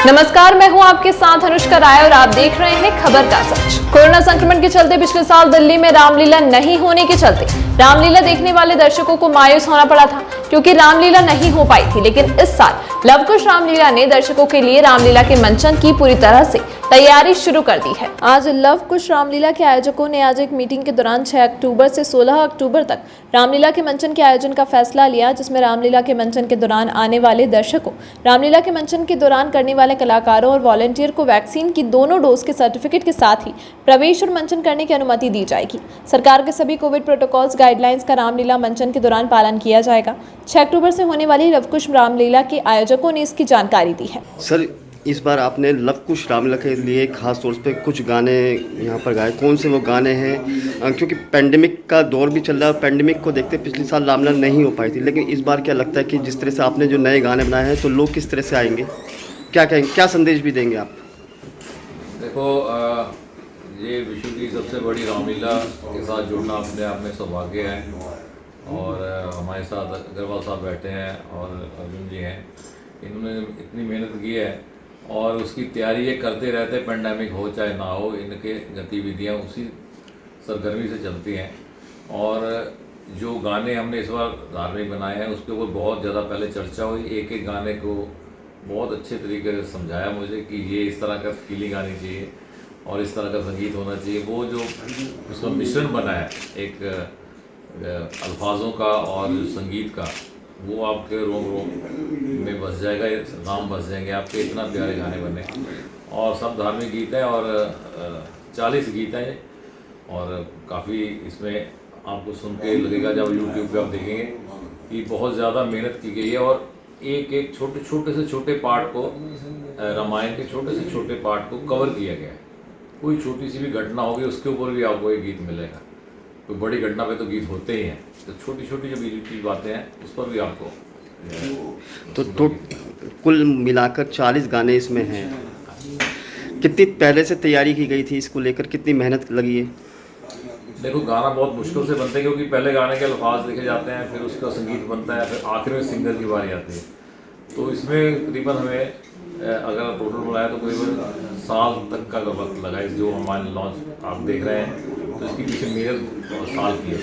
नमस्कार, मैं हूं आपके साथ अनुष्का राय और आप देख रहे हैं खबर का सच। कोरोना संक्रमण के चलते पिछले साल दिल्ली में रामलीला नहीं होने के चलते रामलीला देखने वाले दर्शकों को मायूस होना पड़ा था, क्योंकि रामलीला नहीं हो पाई थी। लेकिन इस साल लवकुश रामलीला ने दर्शकों के लिए रामलीला के मंचन की पूरी तरह से तैयारी शुरू कर दी है। आज लवकुश रामलीला के आयोजकों ने आज एक मीटिंग के दौरान 6 अक्टूबर से 16 अक्टूबर तक रामलीला के मंचन के आयोजन का फैसला लिया, जिसमें रामलीला के मंचन के दौरान आने वाले दर्शकों, रामलीला के मंचन के दौरान करने वाले कलाकारों और वॉलंटियर को वैक्सीन की दोनों डोज के सर्टिफिकेट के साथ ही प्रवेश और मंचन करने की अनुमति दी जाएगी। सरकार के सभी कोविड प्रोटोकॉल्स गाइडलाइंस का रामलीला मंचन के दौरान पालन किया जाएगा। 6 अक्टूबर से होने वाली लवकुश रामलीला के आयोजकों ने इसकी जानकारी दी है। सर, इस बार आपने लवकुश रामलीला के लिए खास तौर पे कुछ गाने यहाँ पर गाए, कौन से वो गाने हैं? क्योंकि पेंडेमिक का दौर भी चल रहा है, पेंडेमिक को देखते पिछले साल रामलीला नहीं हो पाई थी, लेकिन इस बार क्या लगता है कि जिस तरह से आपने जो नए गाने बनाए हैं तो लोग किस तरह से आएंगे, क्या कहेंगे, क्या संदेश भी देंगे आप? देखो, ये विश्व की सबसे बड़ी रामलीला के साथ जुड़ना अपने आप में सौभाग्य है। और हमारे साथ अग्रवाल साहब बैठे हैं और अर्जुन जी हैं, इन्होंने इतनी मेहनत की है और उसकी तैयारी ये करते रहते, पेंडेमिक हो चाहे ना हो, इनके गतिविधियाँ उसी सरगर्मी से चलती हैं। और जो गाने हमने इस बार धार्मिक बनाए हैं उसके ऊपर बहुत ज़्यादा पहले चर्चा हुई, एक एक गाने को बहुत अच्छे तरीके से समझाया मुझे कि ये इस तरह का फीलिंग आनी चाहिए और इस तरह का संगीत होना चाहिए। वो जो उसका मिश्रण बना है एक अल्फाजों का और संगीत का, वो आपके रोम रोम में बस जाएगा, नाम बस जाएंगे आपके। इतना प्यारे गाने बने और सब धार्मिक गीत हैं और 40 गीत हैं और काफ़ी इसमें आपको सुन के लगेगा जब यूट्यूब पे आप देखेंगे कि बहुत ज़्यादा मेहनत की गई है और एक एक छोटे से छोटे पार्ट को, रामायण के छोटे से छोटे पार्ट को कवर किया गया है। कोई छोटी सी भी घटना होगी उसके ऊपर भी आपको एक गीत मिलेगा। कोई बड़ी घटना पे तो गीत होते ही हैं, तो छोटी छोटी जो बीच की बातें हैं उस पर भी आपको तो कुल मिलाकर 40 गाने इसमें हैं। कितनी पहले से तैयारी की गई थी इसको लेकर, कितनी मेहनत लगी है? देखो, गाना बहुत मुश्किल से बनता है क्योंकि पहले गाने के अल्फाज लिखे जाते हैं, फिर उसका संगीत बनता है, फिर आखिर में सिंगर की बारी आती है। तो इसमें तकरीबन हमें अगर टोटल बनाया तो करीबन साल तक का वक्त लगा। जो हमारे लॉन्च आप देख रहे हैं तो इसकी पीछे मेहनत साल की है।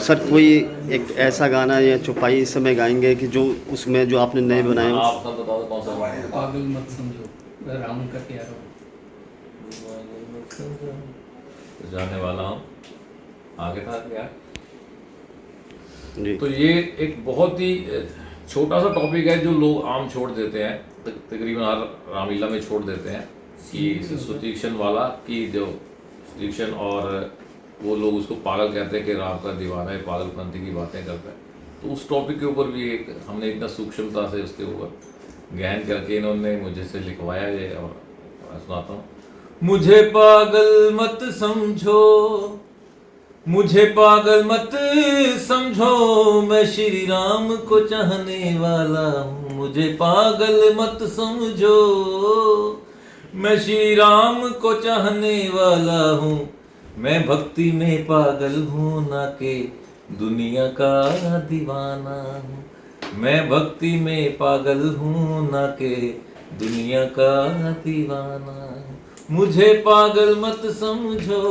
सर, कोई एक ऐसा गाना या चौपाई इस समय गाएंगे कि जो उसमें जो आपने नए बनाए? आप सब बताओ कौन सा? पागल मत समझो, राम का प्यारा जाने वाला हूँ, आगे था क्या जी। तो ये एक बहुत ही छोटा सा टॉपिक है जो लोग आम छोड़ देते हैं, तकरीबन हर रामलीला में छोड़ देते हैं कि सुतीक्षण वाला की जो सुतीक्षण, और वो लोग उसको पागल कहते हैं कि राम का दीवाना है, पागलपंथी की बातें करता है। तो उस टॉपिक के ऊपर भी एक हमने इतना सूक्ष्मता से उसके ऊपर गहन करके इन्होंने मुझे से लिखवाया ये, और सुनाता हूँ। मुझे पागल मत समझो, मुझे पागल मत समझो, मैं श्री राम को चाहने वाला हूँ। मुझे पागल मत समझो, मैं श्री राम को चाहने वाला हूँ। मैं भक्ति में पागल हूँ ना के दुनिया का दीवाना हूँ। मैं भक्ति में पागल हूँ ना के दुनिया का दीवाना हूँ। मुझे पागल मत समझो।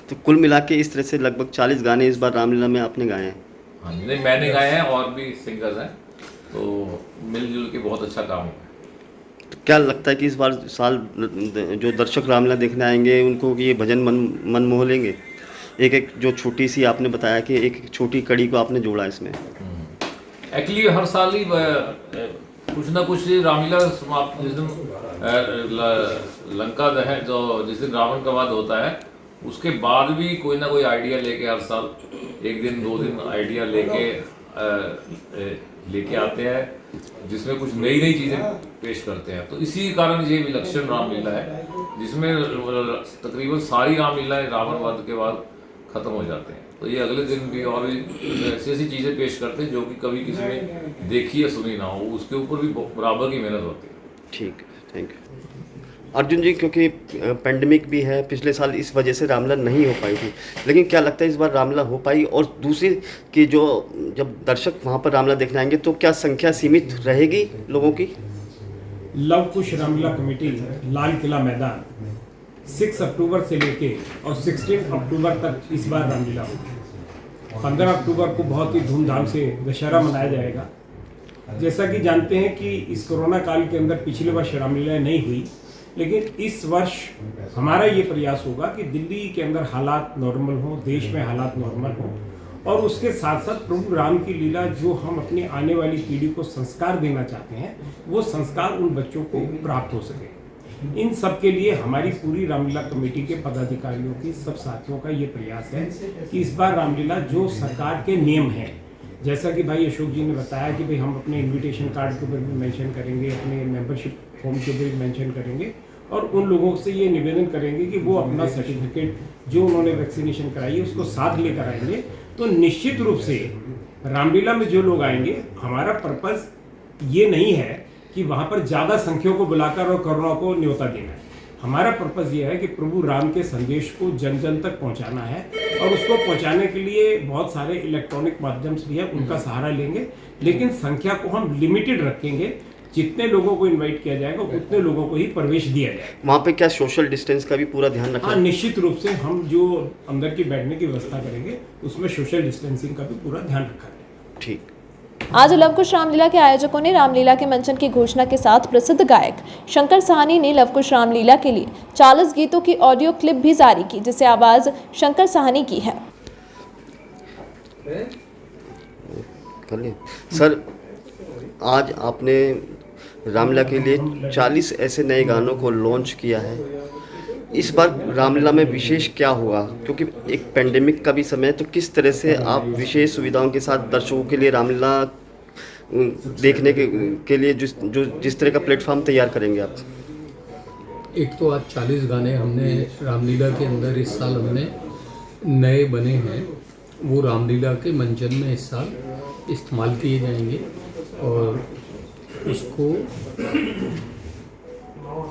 तो कुल मिला के इस तरह से लगभग 40 गाने इस बार रामलीला में आपने गाए हैं? हाँ, नहीं, मैंने गाए हैं और भी सिंगर्स हैं, तो मिलजुल के बहुत अच्छा काम हुआ है। तो क्या लगता है कि इस बार साल जो दर्शक रामलीला देखने आएंगे उनको ये भजन मन मोह लेंगे? एक एक जो छोटी सी आपने बताया कि एक एक छोटी कड़ी को आपने जोड़ा इसमें। एक्चुअली हर साल ही कुछ ना कुछ रामलीला समाप्त, जिस दिन लंका दहन, जो जिस दिन रावण का वध होता है उसके बाद भी कोई ना कोई आइडिया लेके हर साल 1 दिन 2 दिन आइडिया लेके आते हैं, जिसमें कुछ नई नई चीज़ें पेश करते हैं। तो इसी कारण ये विलक्षण रामलीला है, जिसमें तकरीबन सारी रामलीलाएं रावण वध के बाद ख़त्म हो जाते हैं। तो ये अगले दिन भी और भी ऐसी ऐसी चीज़ें पेश करते हैं जो कि कभी किसी ने देखी या सुनी ना हो, उसके ऊपर भी बराबर की मेहनत होती है। ठीक है, थैंक यू। अर्जुन जी, क्योंकि पेंडेमिक भी है, पिछले साल इस वजह से रामलीला नहीं हो पाई थी, लेकिन क्या लगता है इस बार रामलीला हो पाई? और दूसरी कि जो जब दर्शक वहाँ पर रामलीला देखने आएंगे तो क्या संख्या सीमित रहेगी लोगों की? लव कुश रामलीला कमेटी लाल किला मैदान 6 अक्टूबर से लेके और 16 अक्टूबर तक इस बार रामलीला होगी। 15 अक्टूबर को बहुत ही धूमधाम से दशहरा मनाया जाएगा। जैसा कि जानते हैं कि इस कोरोना काल के अंदर पिछले वर्ष रामलीला नहीं हुई, लेकिन इस वर्ष हमारा ये प्रयास होगा कि दिल्ली के अंदर हालात नॉर्मल हों, देश में हालात नॉर्मल हों, और उसके साथ साथ प्रभु राम की लीला जो हम अपनी आने वाली पीढ़ी को संस्कार देना चाहते हैं, वो संस्कार उन बच्चों को प्राप्त हो सके। इन सब के लिए हमारी पूरी रामलीला कमेटी के पदाधिकारियों की, सब साथियों का ये प्रयास है कि इस बार रामलीला जो सरकार के नियम हैं, जैसा कि भाई अशोक जी ने बताया कि भाई हम अपने इनविटेशन कार्ड के ऊपर भी मेंशन करेंगे, अपने मेंबरशिप फॉर्म के ऊपर भी मेंशन करेंगे, और उन लोगों से ये निवेदन करेंगे कि वो अपना सर्टिफिकेट जो उन्होंने वैक्सीनेशन कराई है उसको साथ लेकर आएंगे। तो निश्चित रूप से रामलीला में जो लोग आएंगे, हमारा पर्पस ये नहीं है कि वहाँ पर ज़्यादा संख्या को बुलाकर और कोरोना को न्योता देना है। हमारा पर्पस ये है कि प्रभु राम के संदेश को जन जन तक पहुंचाना है, और उसको पहुंचाने के लिए बहुत सारे इलेक्ट्रॉनिक माध्यम भी है, उनका सहारा लेंगे, लेकिन संख्या को हम लिमिटेड रखेंगे। जितने लोगों को इनवाइट किया जाएगा उतने लोगों को ही प्रवेश दिया जाएगा। वहाँ पे क्या सोशल डिस्टेंस का भी पूरा ध्यान रखना? हाँ, निश्चित रूप से हम जो अंदर की बैठने की व्यवस्था करेंगे उसमें सोशल डिस्टेंसिंग का भी पूरा ध्यान रखा जाएगा। ठीक। आज लवकुश रामलीला के आयोजकों ने रामलीला के मंचन की घोषणा के साथ प्रसिद्ध गायक शंकर साहनी ने लवकुश रामलीला के लिए 40 गीतों की ऑडियो क्लिप भी जारी की, जिसे आवाज शंकर साहनी की है। सर, आज आपने रामलीला के लिए 40 ऐसे नए गानों को लॉन्च किया है। इस बार रामलीला में विशेष क्या हुआ, क्योंकि एक पेंडेमिक का भी समय है, तो किस तरह से आप विशेष सुविधाओं के साथ दर्शकों के लिए रामलीला देखने के लिए जिस तरह का प्लेटफॉर्म तैयार करेंगे आप? एक तो आज 40 गाने हमने रामलीला के अंदर इस साल हमने नए बने हैं, वो रामलीला के मंचन में इस साल इस्तेमाल किए जाएंगे, और उसको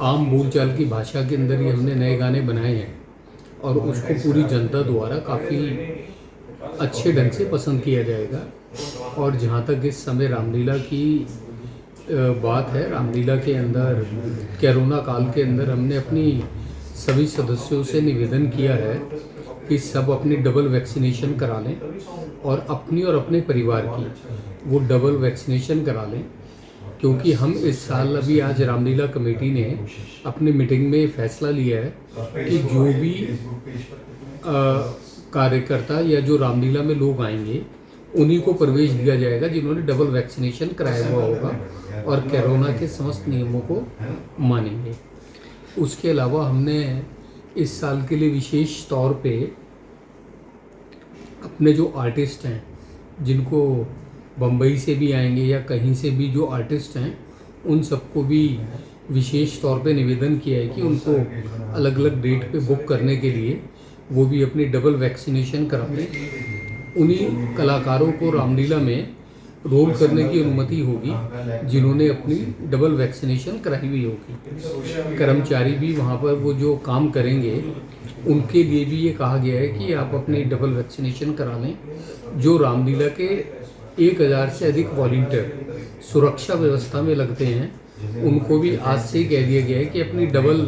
आम बोलचाल की भाषा के अंदर ही हमने नए गाने बनाए हैं, और उसको पूरी जनता द्वारा काफ़ी अच्छे ढंग से पसंद किया जाएगा। और जहाँ तक इस समय रामलीला की बात है, रामलीला के अंदर कोरोना काल के अंदर हमने अपनी सभी सदस्यों से निवेदन किया है कि सब अपनी डबल वैक्सीनेशन करा लें, और अपनी और अपने परिवार की वो डबल वैक्सीनेशन करा लें, क्योंकि हम इस साल अभी आज रामलीला कमेटी ने अपनी मीटिंग में फैसला लिया है कि जो भी कार्यकर्ता या जो रामलीला में लोग आएंगे उन्हीं को प्रवेश दिया जाएगा जिन्होंने डबल वैक्सीनेशन कराया हुआ होगा और कोरोना के समस्त नियमों को मानेंगे। उसके अलावा हमने इस साल के लिए विशेष तौर पे अपने जो आर्टिस्ट हैं, जिनको बम्बई से भी आएंगे या कहीं से भी जो आर्टिस्ट हैं, उन सबको भी विशेष तौर पे निवेदन किया है कि उनको अलग अलग डेट पे बुक करने के लिए वो भी अपनी डबल वैक्सीनेशन करा लें। उन्हीं कलाकारों को रामलीला में रोल करने की अनुमति होगी जिन्होंने अपनी डबल वैक्सीनेशन कराई हुई होगी। कर्मचारी भी वहाँ पर वो जो काम करेंगे उनके लिए भी ये कहा गया है कि आप अपनी डबल वैक्सीनेशन करा लें। जो रामलीला के 1000 से अधिक वॉलंटियर सुरक्षा व्यवस्था में लगते हैं, उनको भी आज से कह दिया गया है कि अपनी डबल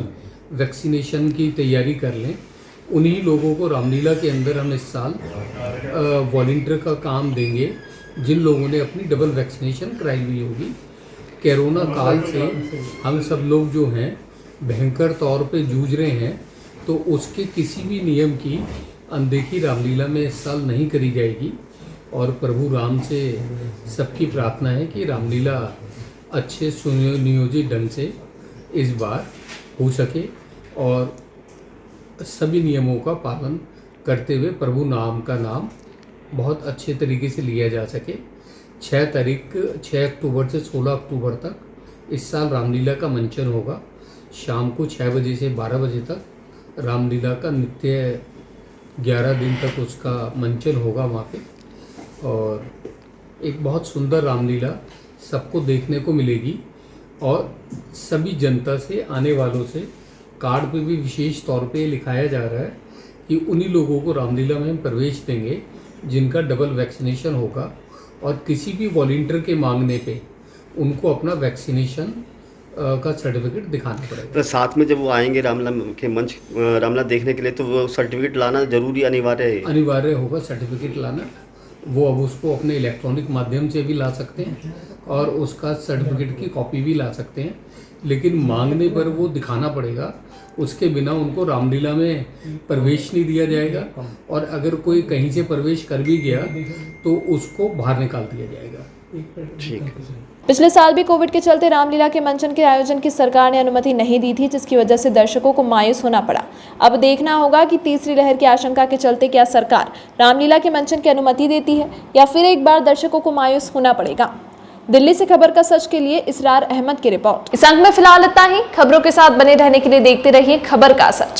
वैक्सीनेशन की तैयारी कर लें। उन्हीं लोगों को रामलीला के अंदर हम इस साल वॉलंटियर का काम देंगे जिन लोगों ने अपनी डबल वैक्सीनेशन कराई हुई होगी। कोरोना काल से हम सब लोग जो हैं भयंकर तौर पे जूझ रहे हैं, तो उसके किसी भी नियम की अनदेखी रामलीला में इस साल नहीं करी जाएगी। और प्रभु राम से सबकी प्रार्थना है कि रामलीला अच्छे सुनियोजित ढंग से इस बार हो सके और सभी नियमों का पालन करते हुए प्रभु नाम का नाम बहुत अच्छे तरीके से लिया जा सके। 6 अक्टूबर से 16 अक्टूबर तक इस साल रामलीला का मंचन होगा। शाम को 6 बजे से 12 बजे तक रामलीला का नित्य 11 दिन तक उसका मंचन होगा वहाँ पे, और एक बहुत सुंदर रामलीला सबको देखने को मिलेगी। और सभी जनता से, आने वालों से कार्ड पे भी विशेष तौर पे लिखाया जा रहा है कि उन्हीं लोगों को रामलीला में हम प्रवेश देंगे जिनका डबल वैक्सीनेशन होगा, और किसी भी वॉलंटियर के मांगने पे उनको अपना वैक्सीनेशन का सर्टिफिकेट दिखाना पड़ेगा। तो साथ में जब वो आएंगे रामलीला के मंच रामलीला देखने के लिए, तो वो सर्टिफिकेट लाना जरूरी अनिवार्य है? अनिवार्य होगा सर्टिफिकेट लाना। वो अब उसको अपने इलेक्ट्रॉनिक माध्यम से भी ला सकते हैं और उसका सर्टिफिकेट की कॉपी भी ला सकते हैं, लेकिन मांगने पर वो दिखाना पड़ेगा। उसके बिना उनको रामलीला में प्रवेश नहीं दिया जाएगा, और अगर कोई कहीं से प्रवेश कर भी गया तो उसको बाहर निकाल दिया जाएगा। ठीक। पिछले साल भी कोविड के चलते रामलीला के मंचन के आयोजन की सरकार ने अनुमति नहीं दी थी, जिसकी वजह से दर्शकों को मायूस होना पड़ा। अब देखना होगा कि तीसरी लहर की आशंका के चलते क्या सरकार रामलीला के मंचन की अनुमति देती है, या फिर एक बार दर्शकों को मायूस होना पड़ेगा। दिल्ली से खबर का सच के लिए इसरार अहमद की रिपोर्ट। इस अंक में फिलहाल इतना ही। खबरों के साथ बने रहने के लिए देखते रहिए खबर का सच।